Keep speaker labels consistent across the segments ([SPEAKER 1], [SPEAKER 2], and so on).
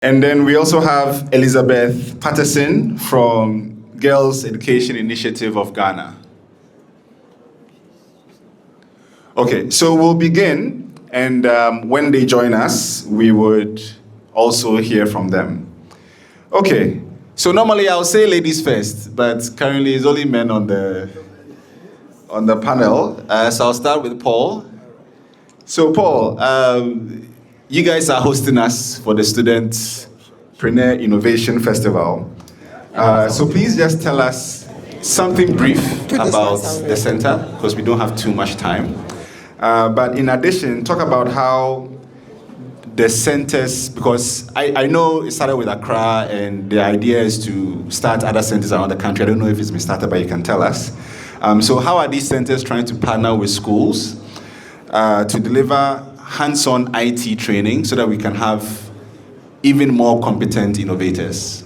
[SPEAKER 1] And then we also have Elizabeth Patterson from Girls Education Initiative of Ghana. Okay, so we'll begin, and when they join us, we would also hear from them. Okay, so normally I'll say ladies first, but currently it's only men on the panel. So I'll start with Paul. So Paul, you guys are hosting us for the Entrepreneur Innovation Festival. So please just tell us something brief about the center, because we don't have too much time. But in addition, talk about how the centers, because I know it started with Accra and the idea is to start other centers around the country. I don't know if it's been started, but you can tell us. So how are these centers trying to partner with schools to deliver hands-on IT training so that we can have even more competent innovators?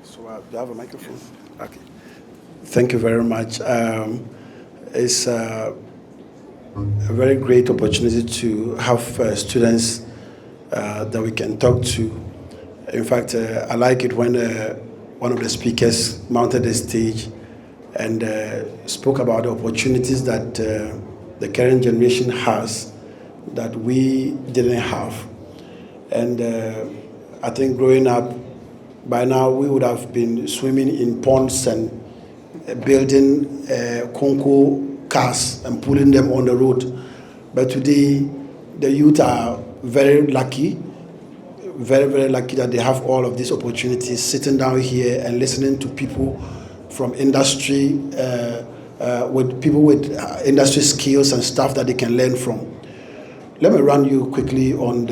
[SPEAKER 2] So do I have a microphone? Okay. Thank you very much. It's a very great opportunity to have students that we can talk to. In fact, I like it when one of the speakers mounted the stage and spoke about the opportunities that the current generation has that we didn't have. And I think growing up, by now we would have been swimming in ponds and building Conco cars and pulling them on the road. But today, the youth are very lucky, very, very lucky that they have all of these opportunities, sitting down here and listening to people from industry, with people with industry skills and stuff that they can learn from. Let me run you quickly on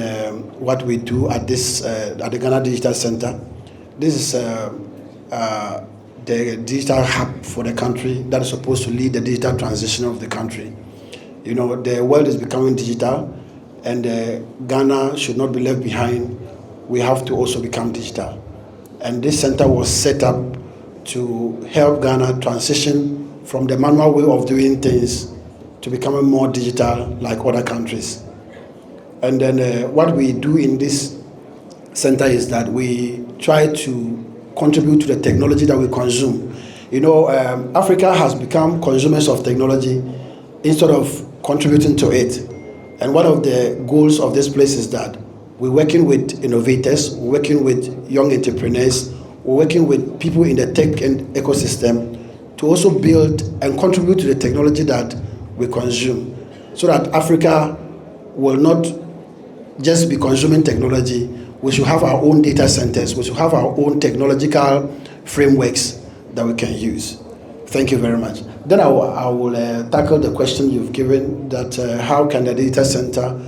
[SPEAKER 2] what we do at the Ghana Digital Center. This is the digital hub for the country that is supposed to lead the digital transition of the country. You know, the world is becoming digital, and Ghana should not be left behind. We have to also become digital. And this center was set up to help Ghana transition from the manual way of doing things to becoming more digital like other countries. And then what we do in this center is that we try to contribute to the technology that we consume. You know, Africa has become consumers of technology instead of contributing to it. And one of the goals of this place is that we're working with innovators, we're working with young entrepreneurs, we're working with people in the tech and ecosystem to also build and contribute to the technology that we consume, so that Africa will not just be consuming technology. We should have our own data centers. We should have our own technological frameworks that we can use. Thank you very much. Then I will tackle the question you've given, that how can the data center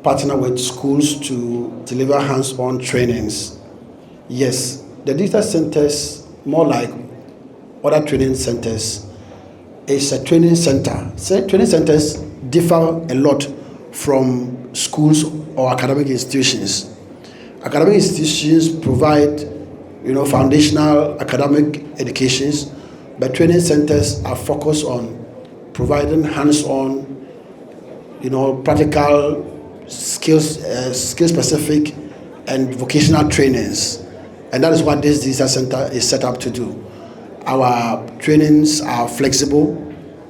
[SPEAKER 2] partner with schools to deliver hands-on trainings? Yes, the data centers, more like other training centers, is a training center. So training centers differ a lot from schools or academic institutions. Academic institutions provide, foundational academic educations, but training centers are focused on providing hands-on, practical skills, skill-specific and vocational trainings. And that is what this digital center is set up to do. Our trainings are flexible.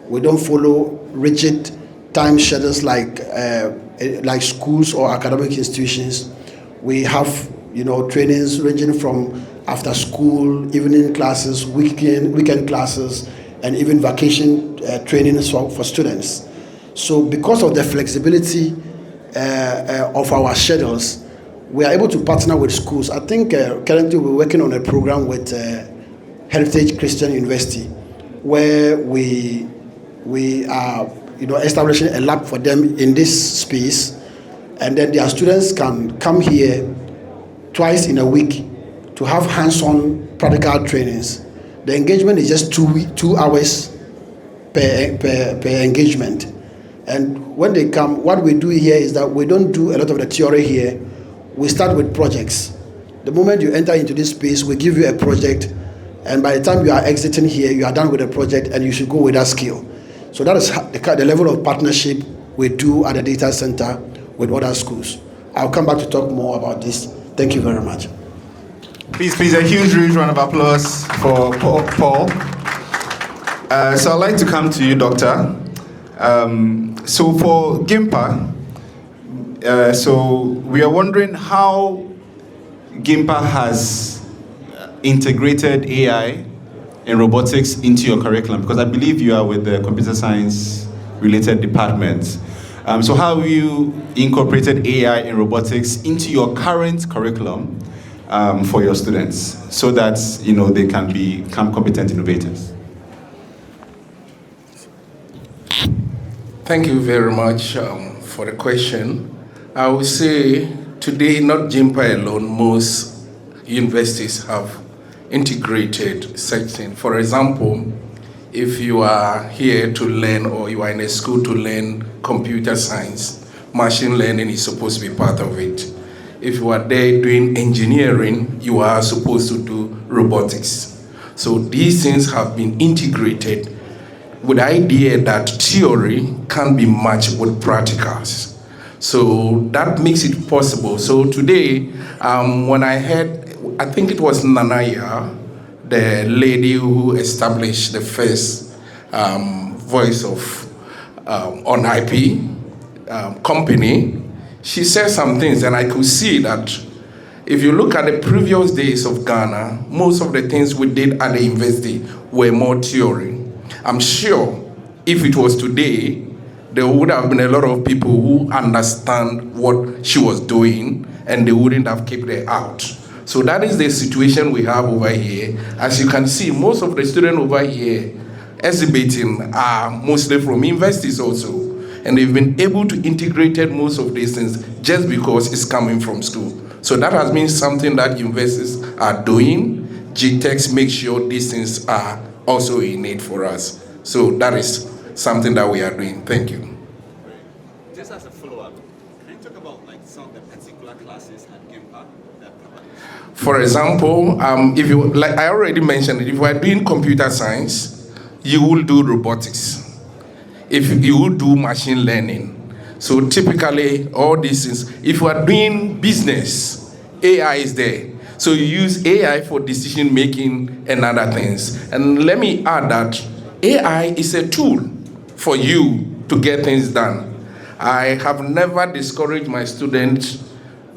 [SPEAKER 2] We don't follow rigid time schedules like schools or academic institutions. We have, trainings ranging from after school, evening classes, weekend classes, and even vacation trainings for students. So because of the flexibility of our schedules, we are able to partner with schools. I think currently we're working on a program with Heritage Christian University, where we are establishing a lab for them in this space, and then their students can come here twice in a week to have hands-on practical trainings. The engagement is just 2 hours per engagement. And when they come, what we do here is that we don't do a lot of the theory here. We start with projects. The moment you enter into this space, we give you a project, and by the time you are exiting here, you are done with the project and you should go with that skill. So that is the level of partnership we do at the data center with other schools. I'll come back to talk more about this. Thank you very much.
[SPEAKER 1] Please, a huge round of applause for Paul. So I'd like to come to you, Doctor. So for GIMPA, so we are wondering how GIMPA has integrated AI and robotics into your curriculum, because I believe you are with the computer science related department. So how have you incorporated AI and robotics into your current curriculum for your students, so that they can become competent innovators?
[SPEAKER 3] Thank you very much for the question. I would say today, not GIMPA alone, most universities have integrated such things. For example, if you are here to learn, or you are in a school to learn computer science, machine learning is supposed to be part of it. If you are there doing engineering, you are supposed to do robotics. So these things have been integrated with the idea that theory can be matched with practicals. So that makes it possible. So today, when I heard, I think it was Nanaya, the lady who established the first voice of on IP company, she said some things, and I could see that if you look at the previous days of Ghana, most of the things we did at the university were more theory. I'm sure if it was today, there would have been a lot of people who understand what she was doing, and they wouldn't have kept her out. So that is the situation we have over here. As you can see, most of the students over here exhibiting are mostly from universities also. And they've been able to integrate most of these things just because it's coming from school. So that has been something that universities are doing. GTEx makes sure these things are also innate for us. So that is something that we are doing. Thank you.
[SPEAKER 1] Just as a follow-up, can you talk about some of the particular classes at GIMPA that cover this?
[SPEAKER 3] For example, if you, like I already mentioned, if you are doing computer science, you will do robotics. If you will do machine learning. So typically, all these things, if you are doing business, AI is there. So you use AI for decision making and other things. And let me add that AI is a tool for you to get things done. I have never discouraged my students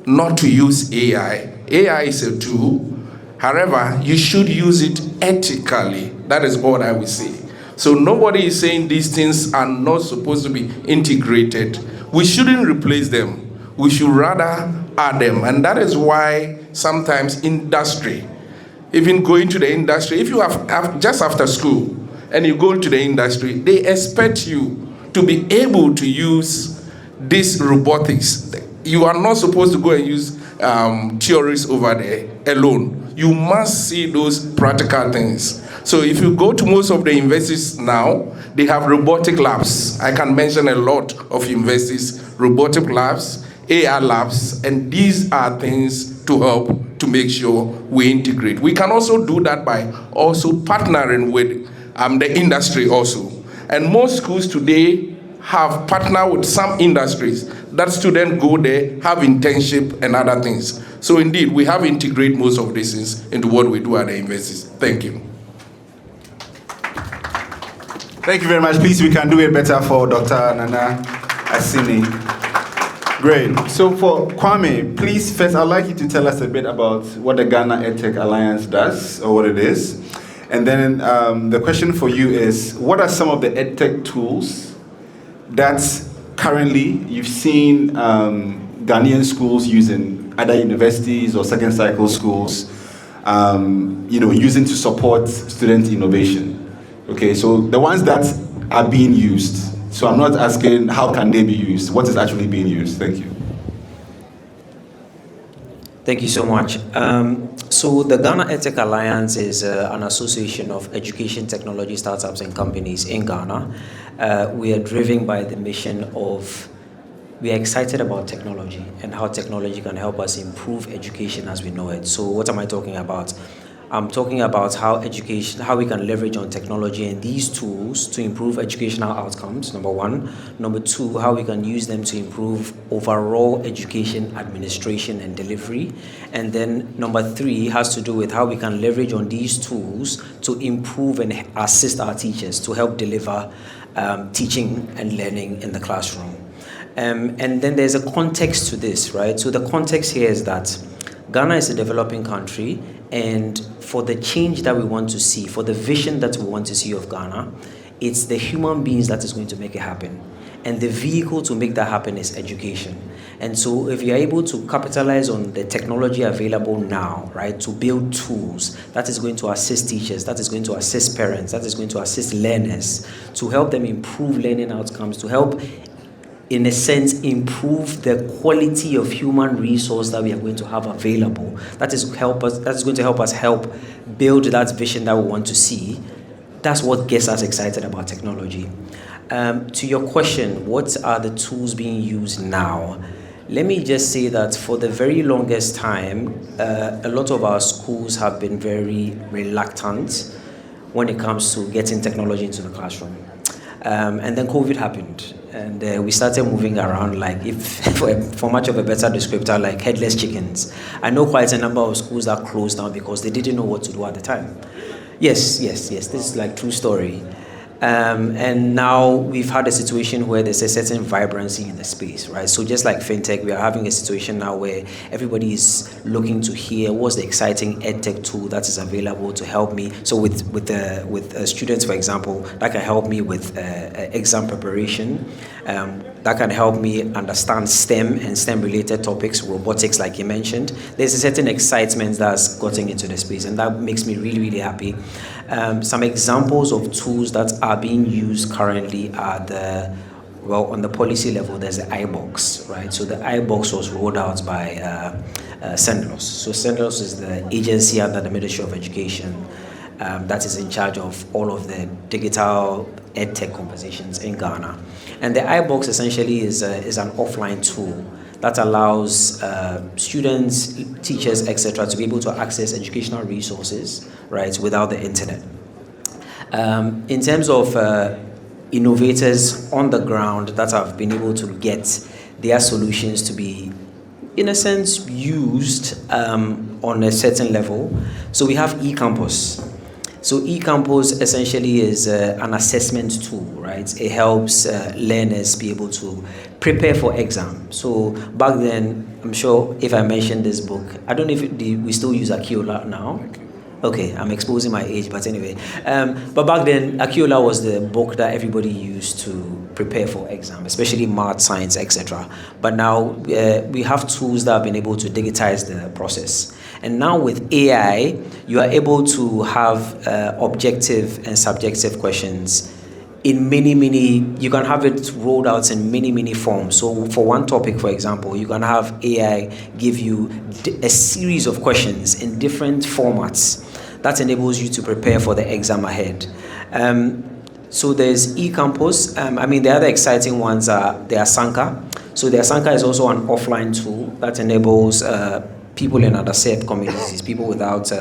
[SPEAKER 3] not to use AI. AI is a tool. However, you should use it ethically. That is what I will say. So nobody is saying these things are not supposed to be integrated. We shouldn't replace them. We should rather add them. And that is why sometimes industry, even going to the industry, if you have just after school and you go to the industry, they expect you to be able to use this robotics. You are not supposed to go and use theories over there alone. You must see those practical things. So if you go to most of the universities now, they have robotic labs. I can mention a lot of universities, robotic labs, AI labs, and these are things to help to make sure we integrate. We can also do that by also partnering with the industry also. And most schools today have partnered with some industries that students go there, have internship and other things. So indeed, we have integrated most of these things into what we do at the universities. Thank you.
[SPEAKER 1] Thank you very much. Please, we can do it better for Dr. Nana Asini. Great. So for Kwame, please, first, I'd like you to tell us a bit about what the Ghana EdTech Alliance does, or what it is. And then the question for you is, what are some of the EdTech tools that currently you've seen Ghanaian schools using, either universities or second cycle schools, using to support student innovation? Okay, so the ones that are being used. So I'm not asking how can they be used, what is actually being used? Thank you.
[SPEAKER 4] Thank you so much. So the Ghana EdTech Alliance is an association of education technology startups and companies in Ghana. We are driven by the mission of, we are excited about technology and how technology can help us improve education as we know it. So what am I talking about? I'm talking about how we can leverage on technology and these tools to improve educational outcomes, number one. Number two, how we can use them to improve overall education administration and delivery. And then number three has to do with how we can leverage on these tools to improve and assist our teachers to help deliver teaching and learning in the classroom. And then there's a context to this, right? So the context here is that Ghana is a developing country, and for the change that we want to see, for the vision that we want to see of Ghana, it's the human beings that is going to make it happen. And the vehicle to make that happen is education. And so if you're able to capitalize on the technology available now, right, to build tools that is going to assist teachers, that is going to assist parents, that is going to assist learners, to help them improve learning outcomes, to help, in a sense, improve the quality of human resource that we are going to have available. That is going to help us help build that vision that we want to see. That's what gets us excited about technology. To your question, what are the tools being used now? Let me just say that for the very longest time, a lot of our schools have been very reluctant when it comes to getting technology into the classroom. And then COVID happened, and we started moving around like, for much of a better descriptor, like headless chickens. I know quite a number of schools that closed down because they didn't know what to do at the time. Yes, this is like true story. And now we've had a situation where there's a certain vibrancy in the space, right? So just like fintech, we are having a situation now where everybody is looking to hear what's the exciting edtech tool that is available to help me. So with students, for example, that can help me with exam preparation. That can help me understand STEM and STEM-related topics, robotics, like you mentioned. There's a certain excitement that's gotten into the space, and that makes me really, really happy. Some examples of tools that are being used currently are on the policy level, there's the iBox, right? So the iBox was rolled out by CENLOS. So CENLOS is the agency under the Ministry of Education that is in charge of all of the digital edtech conversations in Ghana. And the iBox essentially is an offline tool that allows students, teachers, etc., to be able to access educational resources, right, without the internet. In terms of innovators on the ground that have been able to get their solutions to be, in a sense, used on a certain level. So we have eCampus. So eCampus essentially is an assessment tool, right? It helps learners be able to prepare for exam. So back then, I'm sure if I mentioned this book, I don't know if we still use Akiola now. Okay, I'm exposing my age, but anyway. But back then, Akiola was the book that everybody used to prepare for exam, especially math, science, etc. But now we have tools that have been able to digitize the process. And now with AI, you are able to have objective and subjective questions in many, you can have it rolled out in many forms. So for one topic, for example, you can have AI give you a series of questions in different formats that enables you to prepare for the exam ahead. So there's eCampus. The other exciting ones are the Asanka. So the Asanka is also an offline tool that enables people in underserved communities, people without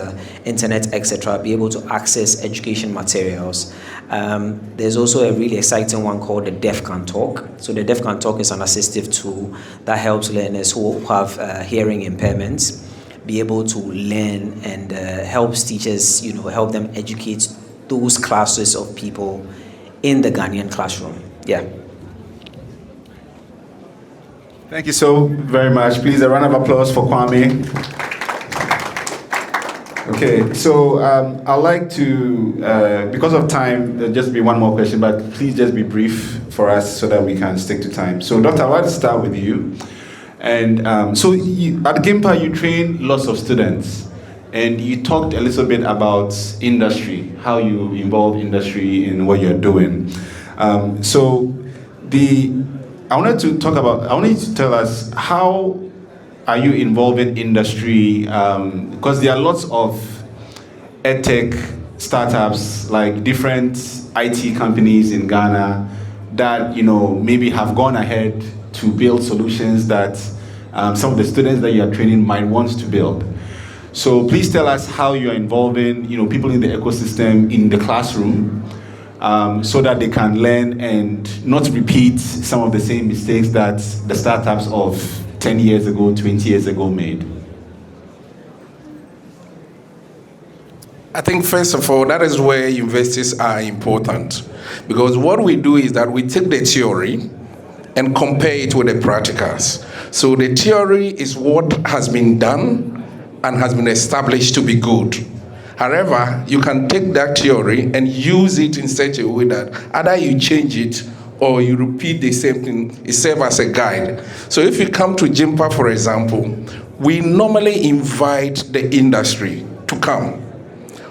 [SPEAKER 4] internet, etc., be able to access education materials. There's also a really exciting one called the Deaf Can Talk. So the Deaf Can Talk is an assistive tool that helps learners who have hearing impairments be able to learn and helps teachers, help them educate those classes of people in the Ghanaian classroom. Yeah.
[SPEAKER 1] Thank you so very much. Please, a round of applause for Kwame. Okay, so I'd like to, because of time, there'll just be one more question, but please just be brief for us so that we can stick to time. So, Dr. I want to start with you. And so at GIMPA, you train lots of students, and you talked a little bit about industry, how you involve industry in what you're doing. I wanted you to tell us, how are you involving industry? Because there are lots of edtech startups, like different IT companies in Ghana that, maybe have gone ahead to build solutions that some of the students that you are training might want to build. So please tell us how you are involving, people in the ecosystem in the classroom, so that they can learn and not repeat some of the same mistakes that the startups of 10 years ago, 20 years ago made.
[SPEAKER 3] I think first of all, that is where universities are important, because what we do is that we take the theory and compare it with the practicals. So the theory is what has been done and has been established to be good. However, you can take that theory and use it in such a way that either you change it or you repeat the same thing. It serves as a guide. So if you come to JIMPA, for example, we normally invite the industry to come.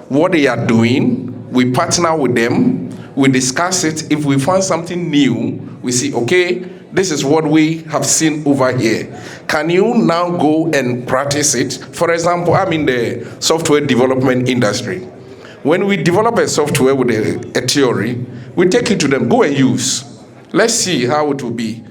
[SPEAKER 3] What they are doing, we partner with them, we discuss it. If we find something new, we see, okay, this is what we have seen over here. Can you now go and practice it? For example, I'm in the software development industry. When we develop a software with a theory, we take it to them, go and use. Let's see how it will be.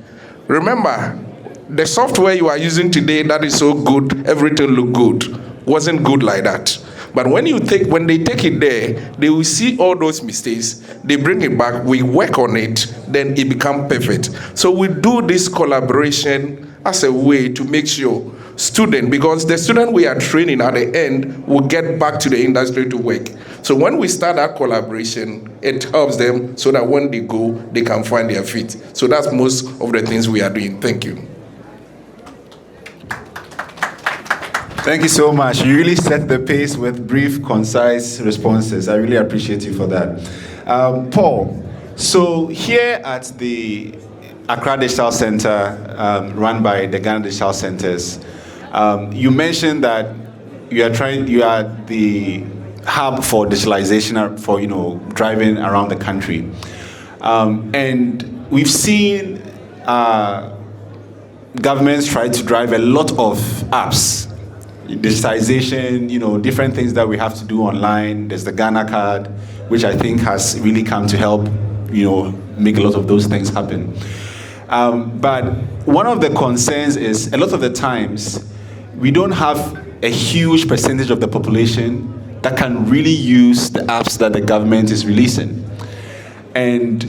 [SPEAKER 3] Remember, the software you are using today that is so good, everything look good, wasn't good like that. But when they take it there, they will see all those mistakes, they bring it back, we work on it, then it becomes perfect. So we do this collaboration as a way to make sure because the student we are training at the end will get back to the industry to work. So when we start that collaboration, it helps them so that when they go, they can find their feet. So that's most of the things we are doing. Thank you.
[SPEAKER 1] Thank you so much. You really set the pace with brief, concise responses. I really appreciate you for that. Paul, so here at the Accra Digital Center, run by the Ghana Digital Centers, you mentioned that you are the hub for digitalization for driving around the country, and we've seen governments try to drive a lot of apps. Digitization, different things that we have to do online. There's the Ghana card, which I think has really come to help, make a lot of those things happen. But one of the concerns is a lot of the times we don't have a huge percentage of the population that can really use the apps that the government is releasing. And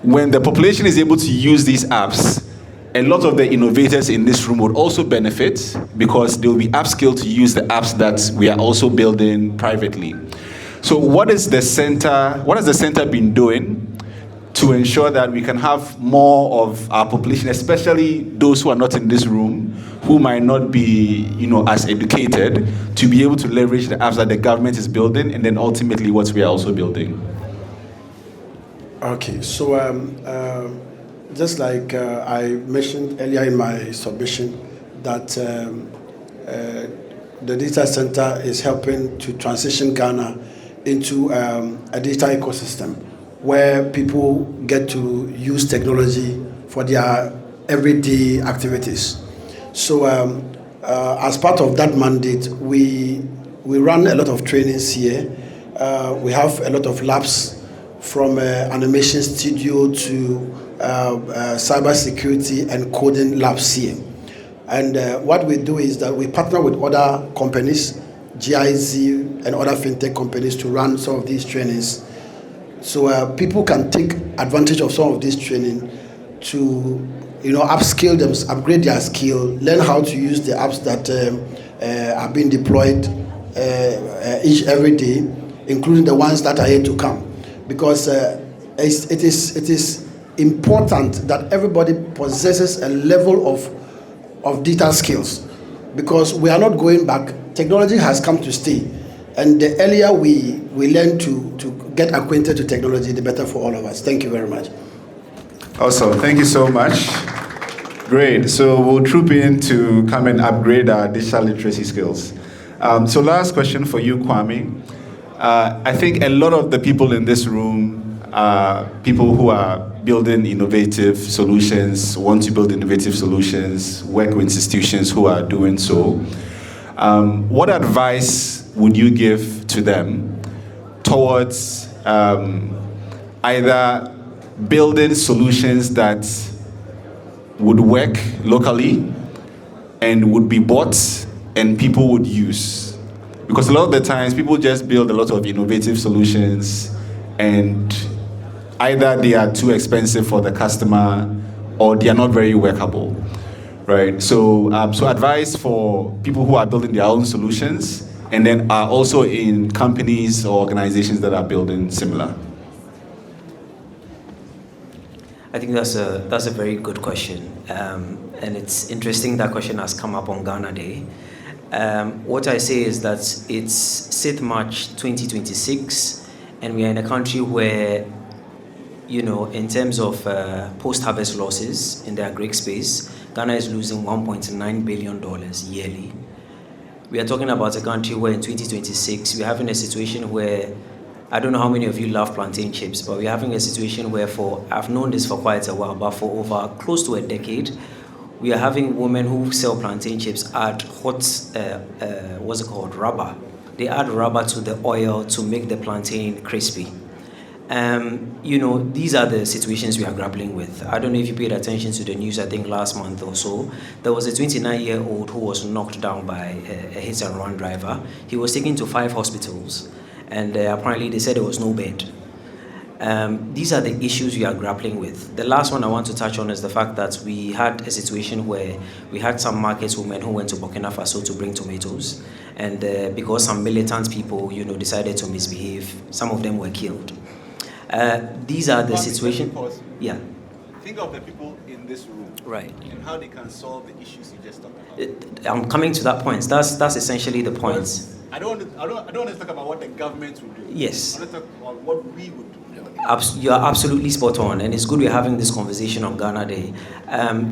[SPEAKER 1] when the population is able to use these apps, a lot of the innovators in this room would also benefit because they will be upskilled to use the apps that we are also building privately. So what has the center been doing to ensure that we can have more of our population, especially those who are not in this room, who might not be, as educated, to be able to leverage the apps that the government is building and then ultimately what we are also building?
[SPEAKER 2] Okay, so just like I mentioned earlier in my submission, that the Digital Center is helping to transition Ghana into a digital ecosystem where people get to use technology for their everyday activities. So as part of that mandate, we run a lot of trainings here. We have a lot of labs from animation studio to cybersecurity and coding labs here. And what we do is that we partner with other companies, GIZ and other fintech companies, to run some of these trainings. So people can take advantage of some of this training to upskill them, upgrade their skill, learn how to use the apps that are being deployed every day, including the ones that are yet to come. Because it is important that everybody possesses a level of digital skills, because we are not going back. Technology has come to stay, and the earlier we learn to get acquainted to technology, the better for all of us. Thank you very much.
[SPEAKER 1] Awesome. Thank you so much. Great. So we'll troop in to come and upgrade our digital literacy skills. So last question for you, Kwame. I think a lot of the people in this room are people who are building innovative solutions, want to build innovative solutions, work with institutions who are doing so. What advice would you give to them towards either building solutions that would work locally and would be bought and people would use, Because a lot of the times people just build a lot of innovative solutions and either they are too expensive for the customer or they are not very workable, right? So, so advice for people who are building their own solutions and then are also in companies or organizations that are building similar.
[SPEAKER 4] I think that's a very good question, and it's interesting that question has come up on Ghana Day. What I say is that it's 6th March 2026, and we are in a country where, in terms of post-harvest losses in the agri space, Ghana is losing $1.9 billion yearly. We are talking about a country where in 2026 we're having a situation where, I don't know how many of you love plantain chips, but we're having a situation where I've known this for quite a while, but for over close to a decade, we are having women who sell plantain chips add rubber. They add rubber to the oil to make the plantain crispy. These are the situations we are grappling with. I don't know if you paid attention to the news, I think last month or so, there was a 29-year-old who was knocked down by a hit-and-run driver. He was taken to 5 hospitals. And apparently they said there was no bed. These are the issues we are grappling with. The last one I want to touch on is the fact that we had a situation where we had some market women who went to Burkina Faso to bring tomatoes. And because some militant people, decided to misbehave, some of them were killed. These are the situations. Yeah.
[SPEAKER 1] Think of the people in this room.
[SPEAKER 4] Right.
[SPEAKER 1] And how they can solve the issues you just talked about.
[SPEAKER 4] I'm coming to that point. That's essentially the point.
[SPEAKER 1] I don't want to talk about what the government will do.
[SPEAKER 4] Yes.
[SPEAKER 1] I want to talk about what we would do.
[SPEAKER 4] You are absolutely spot on, and it's good we're having this conversation on Ghana Day.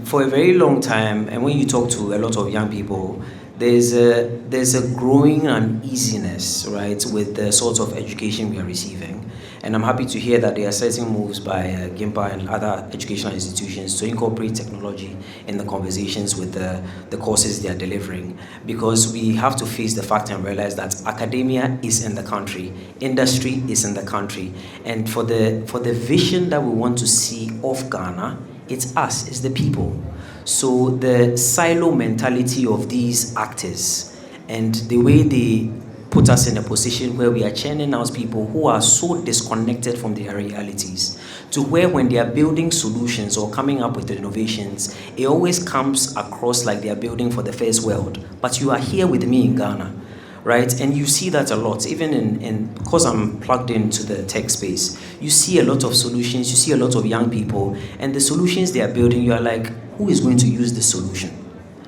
[SPEAKER 4] For a very long time, and when you talk to a lot of young people, there's a growing uneasiness, right, with the sorts of education we are receiving. And I'm happy to hear that there are certain moves by GIMPA and other educational institutions to incorporate technology in the conversations with the courses they are delivering. Because we have to face the fact and realize that academia is in the country, industry is in the country. And for the vision that we want to see of Ghana, it's us, it's the people. So the silo mentality of these actors and the way they put us in a position where we are churning out people who are so disconnected from their realities, to where when they are building solutions or coming up with innovations, it always comes across like they are building for the first world. But you are here with me in Ghana, right? And you see that a lot, even because I'm plugged into the tech space. You see a lot of solutions, you see a lot of young people, and the solutions they are building, you are like, who is going to use this solution?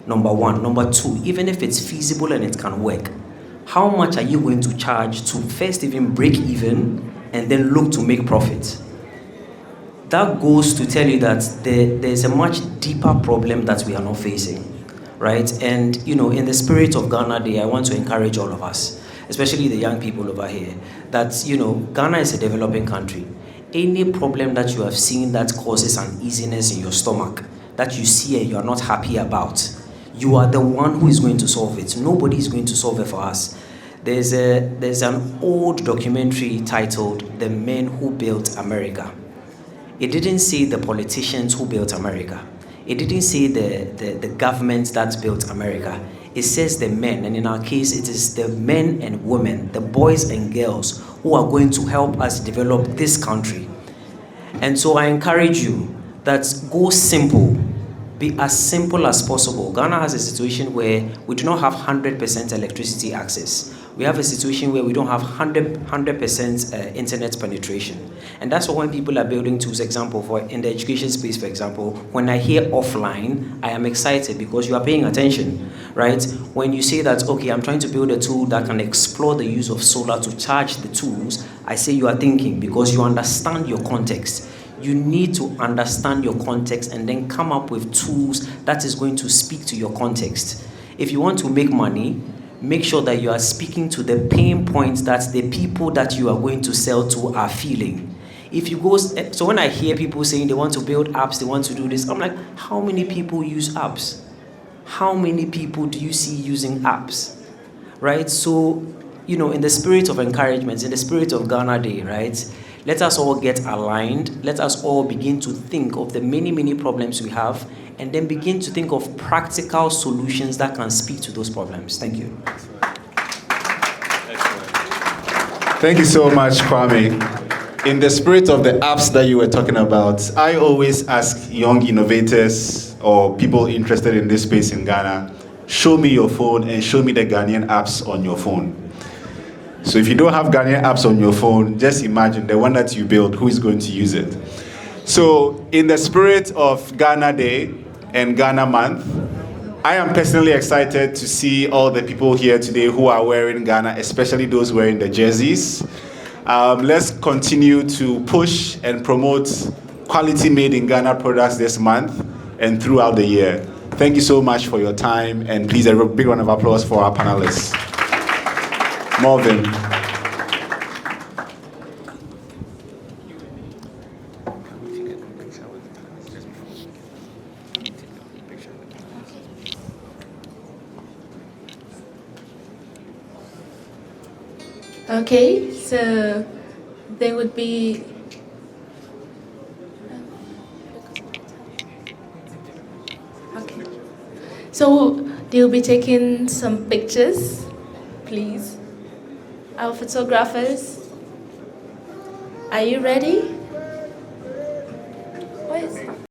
[SPEAKER 4] Number one. Number two, even if it's feasible and it can work, how much are you going to charge to first even break even and then look to make profit? That goes to tell you that there's a much deeper problem that we are not facing, right? And, in the spirit of Ghana Day, I want to encourage all of us, especially the young people over here, that, Ghana is a developing country. Any problem that you have seen that causes uneasiness in your stomach, that you see and you're not happy about, you are the one who is going to solve it. Nobody is going to solve it for us. There's an old documentary titled "The Men Who Built America." It didn't say the politicians who built America. It didn't say the government that built America. It says the men, and in our case, it is the men and women, the boys and girls who are going to help us develop this country. And so I encourage you that go simple. Be as simple as possible. Ghana has a situation where we do not have 100% electricity access. We have a situation where we don't have 100% internet penetration. And that's why when people are building tools, example, in the education space, for example, when I hear offline, I am excited because you are paying attention, right? When you say that, okay, I'm trying to build a tool that can explore the use of solar to charge the tools, I say you are thinking because you understand your context. You need to understand your context and then come up with tools that is going to speak to your context. If you want to make money, make sure that you are speaking to the pain points that the people that you are going to sell to are feeling. So when I hear people saying they want to build apps, they want to do this, I'm like, how many people use apps? How many people do you see using apps? Right? So, in the spirit of encouragement, in the spirit of Ghana Day, right? Let us all get aligned. Let us all begin to think of the many, many problems we have and then begin to think of practical solutions that can speak to those problems. Thank you.
[SPEAKER 1] Thank you so much, Kwame. In the spirit of the apps that you were talking about, I always ask young innovators or people interested in this space in Ghana, show me your phone and show me the Ghanaian apps on your phone. So if you don't have Ghanaian apps on your phone, just imagine the one that you build, who is going to use it? So in the spirit of Ghana Day and Ghana Month, I am personally excited to see all the people here today who are wearing Ghana, especially those wearing the jerseys. Let's continue to push and promote quality made in Ghana products this month and throughout the year. Thank you so much for your time, and please a big round of applause for our panelists. Marvin.
[SPEAKER 5] Okay, so there would be okay. So they'll be taking some pictures, please. Our photographers, are you ready?